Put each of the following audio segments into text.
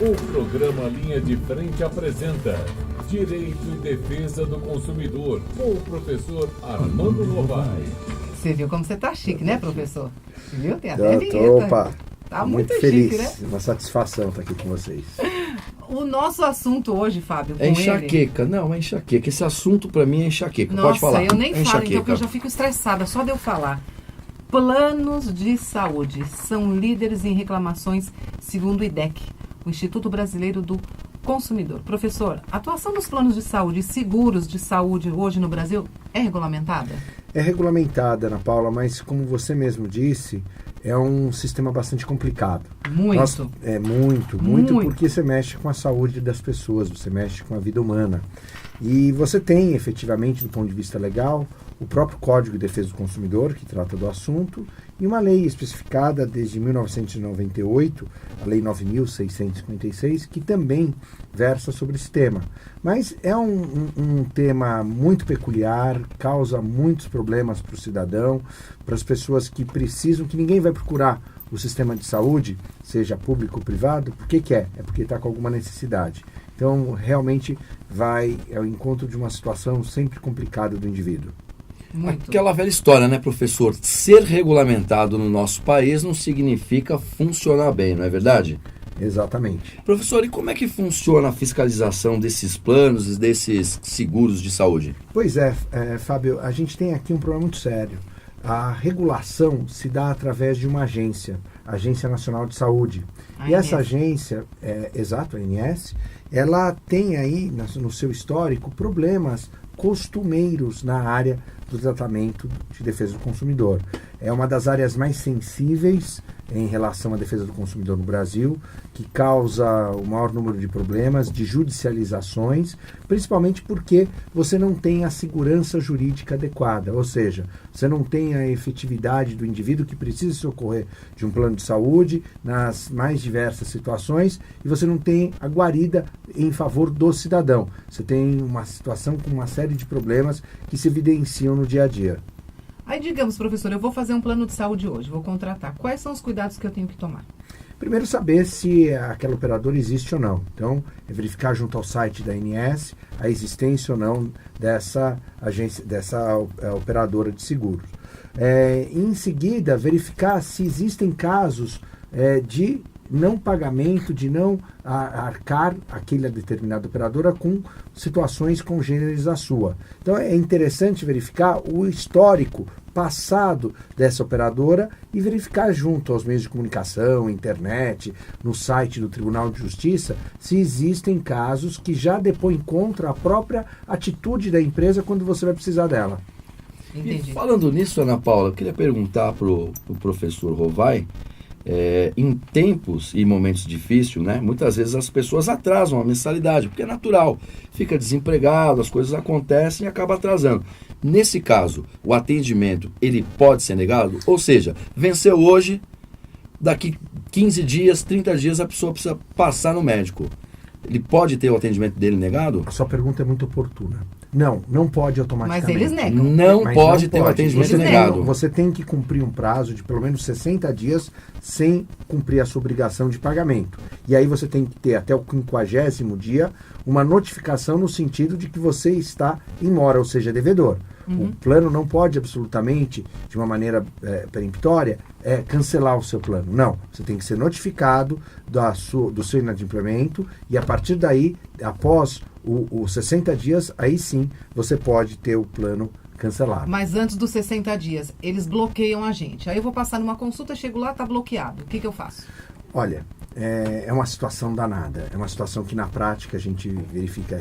O programa Linha de Frente apresenta Direito e Defesa do Consumidor, com o professor Armando Novaes. Você viu como você tá chique, né, professor? Viu? Tem até vinheta. Opa, tá muito chique, feliz, né? uma satisfação estar aqui com vocês. O nosso assunto hoje, Fábio, com É enxaqueca, não, é enxaqueca. Esse assunto pra mim é enxaqueca. Pode falar. Nossa, eu nem é falo, então, porque eu já fico estressada só de eu falar. Planos de saúde são líderes em reclamações, segundo o IDEC, o Instituto Brasileiro do Consumidor. Professor, a atuação dos planos de saúde e seguros de saúde hoje no Brasil é regulamentada? É regulamentada, Ana Paula, mas como você mesmo disse, é um sistema bastante complicado. Muito. Muito, porque você mexe com a saúde das pessoas, você mexe com a vida humana. E você tem, efetivamente, do ponto de vista legal, o próprio Código de Defesa do Consumidor, que trata do assunto, e uma lei especificada desde 1998, a Lei 9.656, que também versa sobre esse tema. Mas é um tema muito peculiar, causa muitos problemas para o cidadão, para as pessoas que precisam, que ninguém vai procurar o sistema de saúde, seja público ou privado, por que que é? É porque está com alguma necessidade. Então, realmente, vai ao encontro de uma situação sempre complicada do indivíduo. Muito. Aquela velha história, né, professor? Ser regulamentado no nosso país não significa funcionar bem, não é verdade? Exatamente. Professor, e como é que funciona a fiscalização desses planos, desses seguros de saúde? Pois é, Fábio, a gente tem aqui um problema muito sério. A regulação se dá através de uma agência, a Agência Nacional de Saúde. E essa agência, a ANS, ela tem aí no seu histórico problemas costumeiros na área do tratamento de defesa do consumidor. É uma das áreas mais sensíveis em relação à defesa do consumidor no Brasil, que causa o maior número de problemas, de judicializações, principalmente porque você não tem a segurança jurídica adequada, ou seja, você não tem a efetividade do indivíduo que precisa socorrer de um plano de saúde nas mais diversas situações, e você não tem a guarida em favor do cidadão. Você tem uma situação com uma série de problemas que se evidenciam no dia a dia. Aí, digamos, professor, eu vou fazer um plano de saúde hoje, vou contratar. Quais são os cuidados que eu tenho que tomar? Primeiro, saber se aquela operadora existe ou não. Então, é verificar junto ao site da ANS a existência ou não dessa agência, dessa operadora de seguros. Em seguida, verificar se existem casos de não pagamento, de não arcar aquela determinada operadora com situações congêneres à sua. Então é interessante verificar o histórico passado dessa operadora e verificar junto aos meios de comunicação, internet, no site do Tribunal de Justiça, se existem casos que já depõem contra a própria atitude da empresa quando você vai precisar dela. Entendi. E falando nisso, Ana Paula, eu queria perguntar para o professor Rovai, em tempos e momentos difíceis, né, muitas vezes as pessoas atrasam a mensalidade, porque é natural, fica desempregado, as coisas acontecem e acaba atrasando. Nesse caso, o atendimento, ele pode ser negado? Ou seja, venceu hoje, daqui 15 dias, 30 dias, a pessoa precisa passar no médico. Ele pode ter o atendimento dele negado? A sua pergunta é muito oportuna. Não pode automaticamente. Mas eles negam. Não Mas pode não ter o pode. atendimento Eles negado. Você tem que cumprir um prazo de pelo menos 60 dias sem cumprir a sua obrigação de pagamento. E aí você tem que ter até o 50º dia uma notificação no sentido de que você está em mora, ou seja, devedor. O plano não pode absolutamente, de uma maneira peremptória, cancelar o seu plano. Não, você tem que ser notificado do seu inadimplemento e a partir daí, após os 60 dias, aí sim você pode ter o plano cancelado. Mas antes dos 60 dias, eles bloqueiam a gente. Aí eu vou passar numa consulta, chego lá, tá bloqueado. O que eu faço? Olha, é uma situação danada. É uma situação que na prática a gente verifica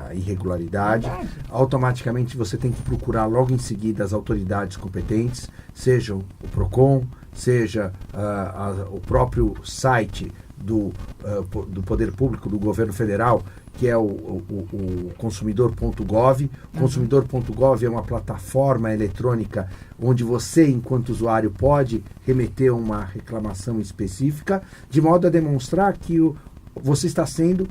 a irregularidade. Verdade. Automaticamente você tem que procurar logo em seguida as autoridades competentes, seja o PROCON, seja o próprio site do Poder Público do Governo Federal, que é o consumidor.gov. Consumidor.gov é uma plataforma eletrônica onde você, enquanto usuário, pode remeter uma reclamação específica, de modo a demonstrar que você está sendo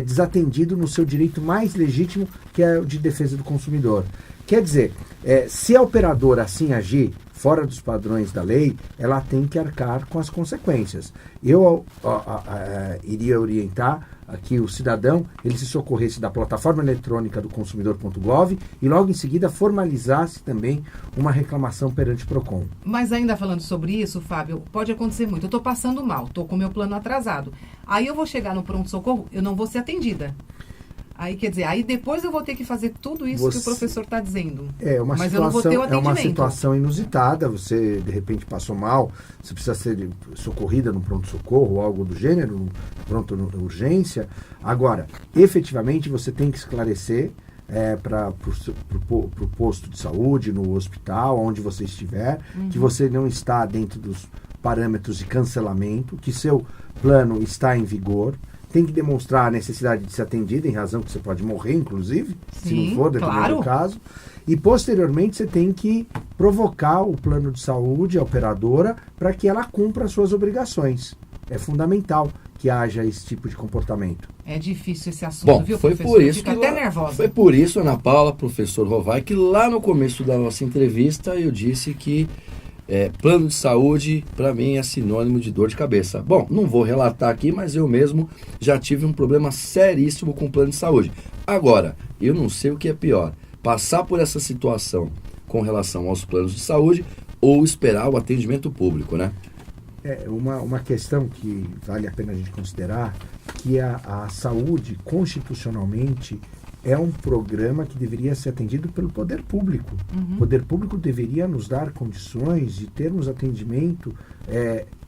desatendido no seu direito mais legítimo, que é o de defesa do consumidor. Quer dizer, se a operadora assim agir, fora dos padrões da lei, ela tem que arcar com as consequências. Eu iria orientar aqui o cidadão, ele se socorresse da plataforma eletrônica do consumidor.gov e logo em seguida formalizasse também uma reclamação perante o PROCON. Mas ainda falando sobre isso, Fábio, pode acontecer muito. Eu estou passando mal, estou com o meu plano atrasado. Aí eu vou chegar no pronto-socorro, eu não vou ser atendida. Aí, quer dizer, aí depois eu vou ter que fazer tudo isso que o professor está dizendo. Mas eu não vou ter o atendimento. É uma situação inusitada, você de repente passou mal, você precisa ser socorrida no pronto-socorro ou algo do gênero, urgência. Agora, efetivamente você tem que esclarecer para o posto de saúde, no hospital, onde você estiver, que você não está dentro dos parâmetros de cancelamento, que seu plano está em vigor. Tem que demonstrar a necessidade de ser atendida, em razão que você pode morrer, inclusive, se não for, dependendo do caso. E, posteriormente, você tem que provocar o plano de saúde, a operadora, para que ela cumpra as suas obrigações. É fundamental que haja esse tipo de comportamento. É difícil esse assunto, bom, viu, foi professor? Por isso Fica que até nervosa. Foi por isso, Ana Paula, professor Rovai, que lá no começo da nossa entrevista eu disse que plano de saúde, para mim, é sinônimo de dor de cabeça. Bom, não vou relatar aqui, mas eu mesmo já tive um problema seríssimo com o plano de saúde. Agora, eu não sei o que é pior, passar por essa situação com relação aos planos de saúde ou esperar o atendimento público, né? Uma questão que vale a pena a gente considerar, que a saúde, constitucionalmente, é um programa que deveria ser atendido pelo poder público. O poder público deveria nos dar condições de termos atendimento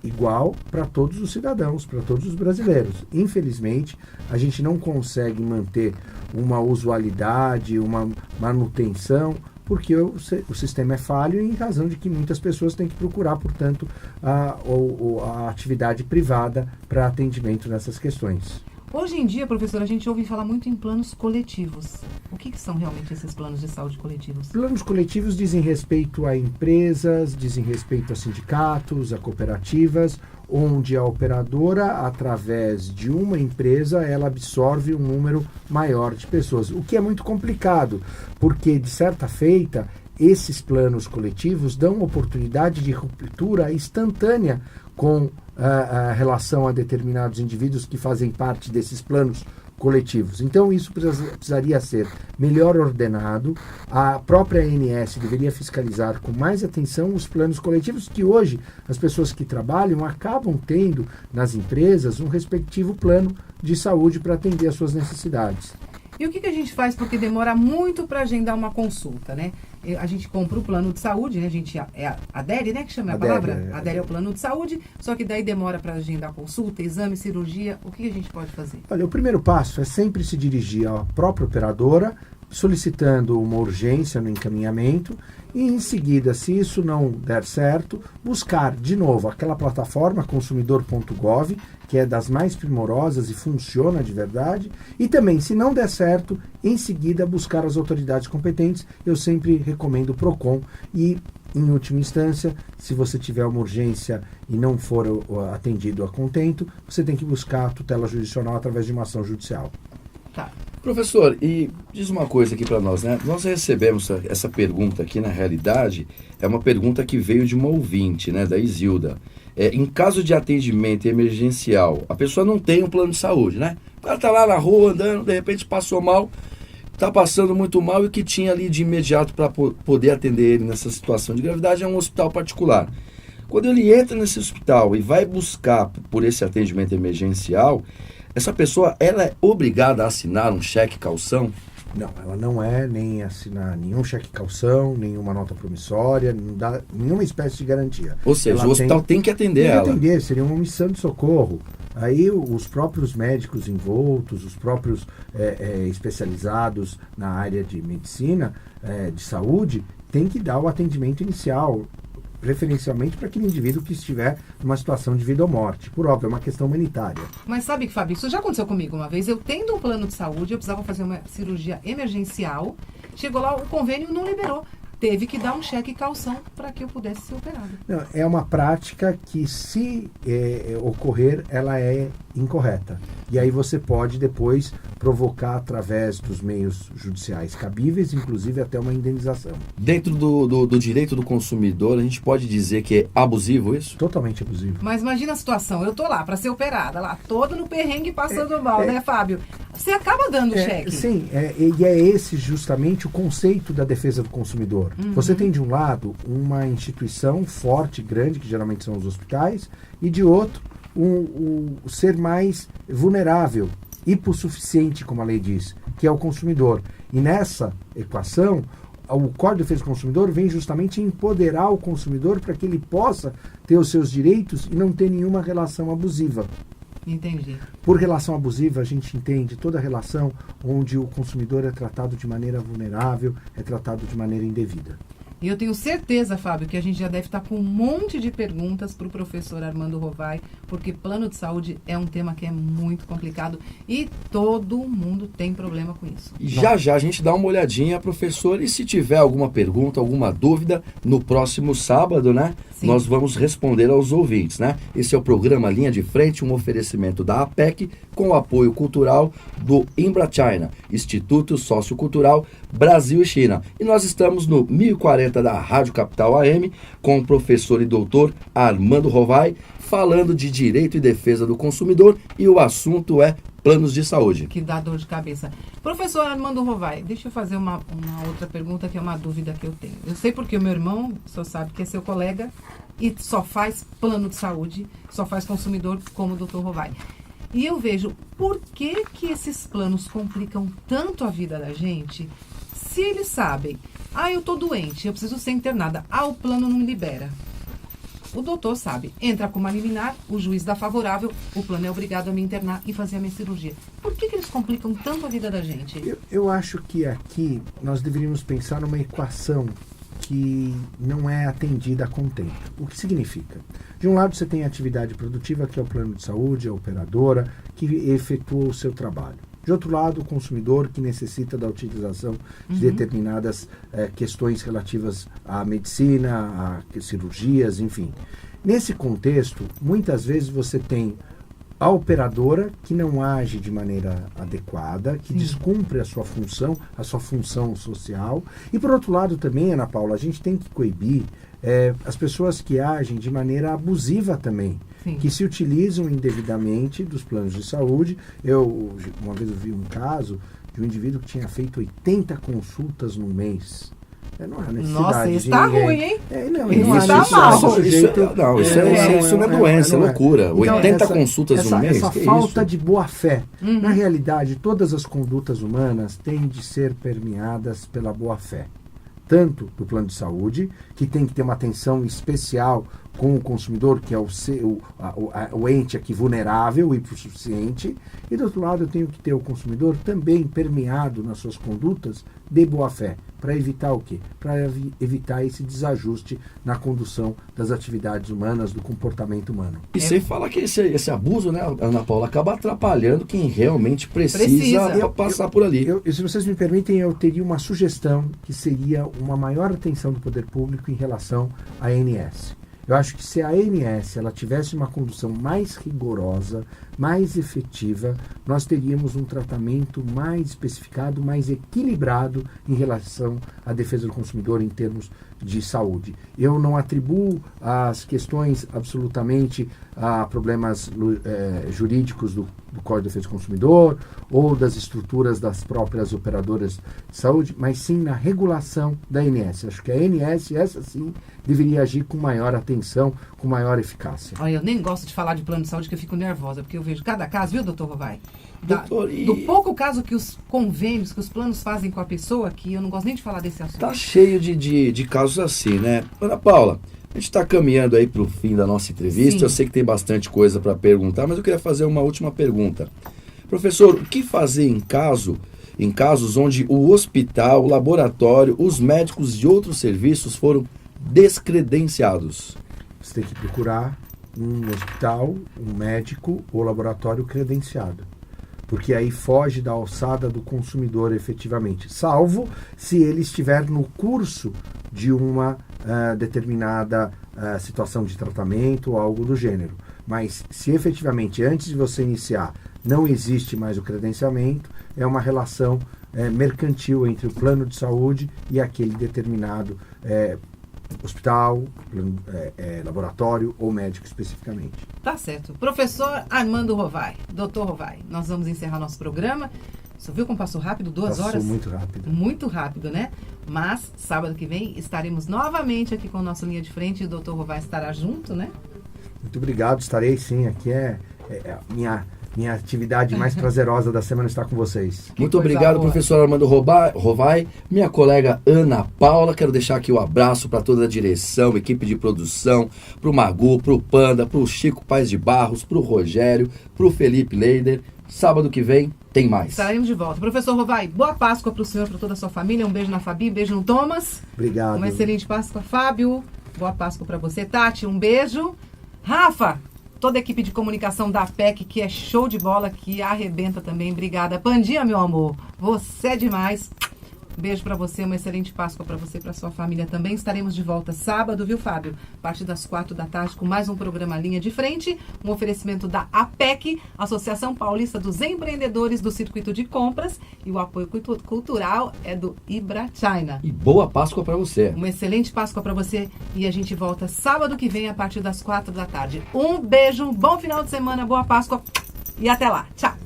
igual para todos os cidadãos, para todos os brasileiros. Infelizmente, a gente não consegue manter uma usualidade, uma manutenção, porque o sistema é falho em razão de que muitas pessoas têm que procurar, portanto, a atividade privada para atendimento nessas questões. Hoje em dia, professor, a gente ouve falar muito em planos coletivos. O que são realmente esses planos de saúde coletivos? Planos coletivos dizem respeito a empresas, dizem respeito a sindicatos, a cooperativas, onde a operadora, através de uma empresa, ela absorve um número maior de pessoas. O que é muito complicado, porque, de certa feita, esses planos coletivos dão oportunidade de ruptura instantânea com a relação a determinados indivíduos que fazem parte desses planos coletivos. Então, isso precisaria ser melhor ordenado. A própria ANS deveria fiscalizar com mais atenção os planos coletivos, que hoje as pessoas que trabalham acabam tendo nas empresas um respectivo plano de saúde para atender às suas necessidades. E o que a gente faz? Porque demora muito para agendar uma consulta, né? A gente compra o plano de saúde, né? A gente adere, né? Que chama a palavra? Adere ao plano de saúde, só que daí demora para agendar consulta, exame, cirurgia. O que a gente pode fazer? Olha, o primeiro passo é sempre se dirigir à própria operadora, solicitando uma urgência no encaminhamento e, em seguida, se isso não der certo, buscar de novo aquela plataforma consumidor.gov, que é das mais primorosas e funciona de verdade, e também, se não der certo, em seguida buscar as autoridades competentes. Eu sempre recomendo o PROCON e, em última instância, se você tiver uma urgência e não for atendido a contento, você tem que buscar a tutela judicial através de uma ação judicial. Tá. Professor, e diz uma coisa aqui para nós, né? Nós recebemos essa pergunta aqui, na realidade, é uma pergunta que veio de uma ouvinte, né, da Isilda. Em caso de atendimento emergencial, a pessoa não tem um plano de saúde, né? O cara tá lá na rua andando, de repente passou mal, tá passando muito mal, e o que tinha ali de imediato para poder atender ele nessa situação de gravidade é um hospital particular. Quando ele entra nesse hospital e vai buscar por esse atendimento emergencial, essa pessoa, ela é obrigada a assinar um cheque calção? Não, ela não é nem assinar nenhum cheque calção, nenhuma nota promissória, não dá nenhuma espécie de garantia. Ou seja, o hospital tem que atender ela. Tem que atender, seria uma missão de socorro. Aí os próprios médicos envoltos, os próprios especializados na área de medicina, de saúde, tem que dar o atendimento inicial, preferencialmente para aquele indivíduo que estiver numa situação de vida ou morte. Por óbvio, é uma questão humanitária. Mas sabe que, Fábio, isso já aconteceu comigo uma vez. Eu tendo um plano de saúde, eu precisava fazer uma cirurgia emergencial. Chegou lá, o convênio não liberou. teve que dar um cheque e calção para que eu pudesse ser operada. Não, é uma prática que, se ocorrer, ela é incorreta. E aí você pode depois provocar, através dos meios judiciais cabíveis, inclusive até uma indenização. Dentro do direito do consumidor, a gente pode dizer que é abusivo isso? Totalmente abusivo. Mas imagina a situação, eu tô lá para ser operada, lá todo no perrengue passando mal, né, Fábio? Você acaba dando cheque. Sim, e é esse justamente o conceito da defesa do consumidor. Você tem de um lado uma instituição forte, grande, que geralmente são os hospitais, e de outro o ser mais vulnerável, hipossuficiente, como a lei diz, que é o consumidor. E nessa equação, o Código de Defesa do Consumidor vem justamente empoderar o consumidor para que ele possa ter os seus direitos e não ter nenhuma relação abusiva. Entendi. Por relação abusiva, a gente entende toda relação onde o consumidor é tratado de maneira vulnerável, é tratado de maneira indevida. E eu tenho certeza, Fábio, que a gente já deve estar com um monte de perguntas para o professor Armando Rovai, porque plano de saúde é um tema que é muito complicado e todo mundo tem problema com isso. E já a gente dá uma olhadinha, professor, e se tiver alguma pergunta, alguma dúvida, no próximo sábado, né? Sim. Nós vamos responder aos ouvintes, né? Esse é o programa Linha de Frente, um oferecimento da APEC com o apoio cultural do Embrachina, Instituto Sociocultural Brasil e China. E nós estamos no 1040 da Rádio Capital AM com o professor e doutor Armando Rovai, falando de direito e defesa do consumidor, e o assunto é planos de saúde. Que dá dor de cabeça. Professor Armando Rovai, deixa eu fazer uma outra pergunta, que é uma dúvida que eu tenho. Eu sei porque o meu irmão, o senhor sabe que é seu colega, e só faz plano de saúde, só faz consumidor como o doutor Rovai. E eu vejo por que esses planos complicam tanto a vida da gente, se eles sabem, eu tô doente, eu preciso ser internada, o plano não me libera. O doutor sabe, entra com uma liminar, o juiz dá favorável, o plano é obrigado a me internar e fazer a minha cirurgia. Por que eles complicam tanto a vida da gente? Eu acho que aqui nós deveríamos pensar numa equação que não é atendida a contento. O que significa? De um lado você tem a atividade produtiva, que é o plano de saúde, a operadora, que efetua o seu trabalho. De outro lado, o consumidor, que necessita da utilização de determinadas questões relativas à medicina, a cirurgias, enfim. Nesse contexto, muitas vezes você tem a operadora que não age de maneira adequada, que descumpre a sua função social. E, por outro lado, também, Ana Paula, a gente tem que coibir as pessoas que agem de maneira abusiva também. Sim. Que se utilizam indevidamente dos planos de saúde. Uma vez eu vi um caso de um indivíduo que tinha feito 80 consultas no mês. Não há necessidade. Nossa, isso tá ruim, hein? Isso tá mal. Isso não é doença, é loucura. Então, 80 consultas no mês? Essa falta de boa-fé. Na realidade, todas as condutas humanas têm de ser permeadas pela boa-fé. Tanto do plano de saúde, que tem que ter uma atenção especial com o consumidor, que é o ente aqui vulnerável e hipossuficiente, e do outro lado eu tenho que ter o consumidor também permeado nas suas condutas de boa-fé, para evitar o quê? Para evitar esse desajuste na condução das atividades humanas, do comportamento humano. E sem falar que esse abuso, né, Ana Paula, acaba atrapalhando quem realmente precisa passar por ali. Se vocês me permitem, eu teria uma sugestão, que seria uma maior atenção do poder público em relação à ANS. Eu acho que se a ANS ela tivesse uma condução mais rigorosa, mais efetiva, nós teríamos um tratamento mais especificado, mais equilibrado em relação à defesa do consumidor em termos de saúde. Eu não atribuo as questões absolutamente a problemas jurídicos do Código de Defesa do Consumidor ou das estruturas das próprias operadoras de saúde, mas sim na regulação da ANS. Acho que a ANS, essa sim, deveria agir com maior atenção, com maior eficácia. Olha, eu nem gosto de falar de plano de saúde, que eu fico nervosa, porque eu vejo cada caso, viu, doutor Rovai? Do pouco caso que os convênios, que os planos fazem com a pessoa, que eu não gosto nem de falar desse assunto. Tá cheio de casos assim, né? Ana Paula, a gente está caminhando aí para o fim da nossa entrevista. Sim. Eu sei que tem bastante coisa para perguntar, mas eu queria fazer uma última pergunta. Professor, o que fazer em casos onde o hospital, o laboratório, os médicos e outros serviços foram descredenciados? Você tem que procurar um hospital, um médico ou laboratório credenciado. porque aí foge da alçada do consumidor efetivamente, salvo se ele estiver no curso de uma determinada situação de tratamento ou algo do gênero. Mas se efetivamente antes de você iniciar não existe mais o credenciamento, é uma relação mercantil entre o plano de saúde e aquele determinado hospital, laboratório ou médico especificamente. Tá certo. Professor Armando Rovai, doutor Rovai, nós vamos encerrar nosso programa. Você viu como passou rápido? 2 horas? Passou muito rápido. Muito rápido, né? Mas, sábado que vem, estaremos novamente aqui com o nosso Linha de Frente e o doutor Rovai estará junto, né? Muito obrigado, estarei sim. Aqui é minha atividade mais prazerosa da semana estar com vocês. Muito obrigado, professor Armando Rovai, minha colega Ana Paula. Quero deixar aqui um abraço para toda a direção, equipe de produção, para o Magu, para o Panda, para o Chico Paes de Barros, para o Rogério, para o Felipe Leider. Sábado que vem tem mais. Estaremos de volta. Professor Rovai, boa Páscoa para o senhor e para toda a sua família. Um beijo na Fabi, beijo no Thomas. Obrigado. Uma excelente Páscoa, Fábio. Boa Páscoa para você, Tati. Um beijo. Rafa, toda a equipe de comunicação da APEC, que é show de bola, que arrebenta também. Obrigada. Pandinha, meu amor, você é demais. Beijo pra você, uma excelente Páscoa pra você e pra sua família também. Estaremos de volta sábado, viu, Fábio? A partir das 4 da tarde com mais um programa Linha de Frente, um oferecimento da APEC, Associação Paulista dos Empreendedores do Circuito de Compras, e o apoio cultural é do Ibra China. E boa Páscoa pra você. Uma excelente Páscoa pra você e a gente volta sábado que vem a partir das 4 da tarde. Um beijo, um bom final de semana, boa Páscoa e até lá. Tchau!